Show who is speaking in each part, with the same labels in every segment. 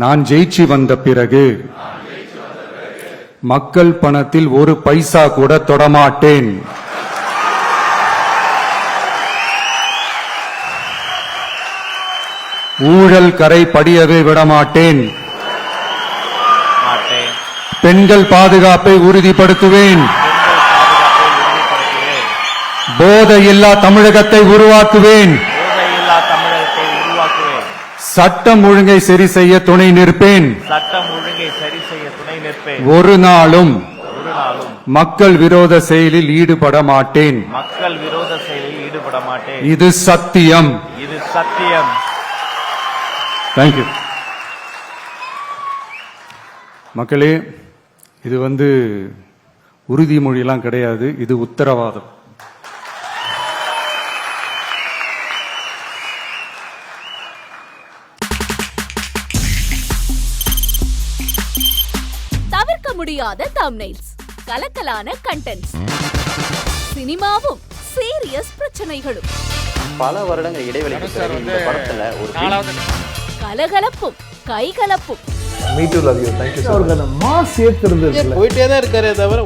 Speaker 1: நான் ஜெயிச்சு வந்த பிறகு மக்கள் பணத்தில் ஒரு பைசா கூட தொடமாட்டேன். ஊழல் கரை படியவே விடமாட்டேன். பெண்கள் பாதுகாப்பை உறுதிப்படுத்துவேன். போதையில்லா தமிழகத்தை உருவாக்குவேன். சட்டம் ஒழுங்கை சரி செய்ய துணை நிற்பேன். ஒரு நாளும் மக்கள் விரோத செயலில் ஈடுபட மாட்டேன். இது சத்தியம். தேங்க்யூ. மக்களே, இது உறுதிமொழியெல்லாம் கிடையாது, இது உத்தரவாதம்.
Speaker 2: தவிர்க்க முடியாத தம்ப்நெயில்ஸ், கலக்கலான கண்டென்ட்ஸ், சினிமாவும் சீரியஸ் பிரச்சனைகளும்,
Speaker 3: பல வருடங்கள் இடைவெளிக்கு பிறகு இந்த படத்துல ஒரு
Speaker 2: கலகலப்பும் கைகலப்பும்.
Speaker 4: Me too, love you. Thank you so much. Mass ஏத்துறது
Speaker 5: போயிட்டே தான் இருக்காரே தவிர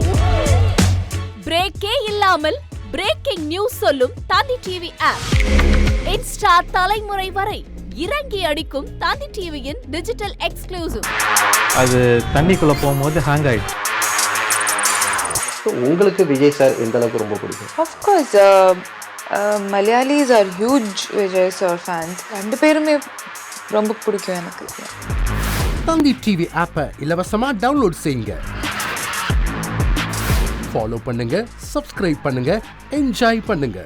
Speaker 2: பிரேக்கே இல்லாமல் பிரேக்கிங் நியூஸ் சொல்லும் தந்தி டிவி ஆப். இன்ஸ்டா தலைமுறை வரை இறங்கி அடிக்கும் தந்தி டிவியின் டிஜிட்டல் எக்ஸ்க்ளூசிவ்.
Speaker 6: அது தண்ணிக்குள்ள போகும்போது ஹேங் ஆயிடுச்சு.
Speaker 3: உங்களுக்கு விஜய் சார் எந்த அளவுக்கு ரொம்ப பிடிக்கும்?
Speaker 7: Of course, Malayalis are huge Vijay sir fans. ரெண்டு பேருமே ரொம்ப பிடிக்கும் எனக்கு.
Speaker 8: தந்தி டிவி ஆப்பை இலவசமா டவுன்லோட் செய்யுங்க. ஃபாலோ பண்ணுங்க, சப்ஸ்கிரைப் பண்ணுங்க, என்ஜாய் பண்ணுங்க.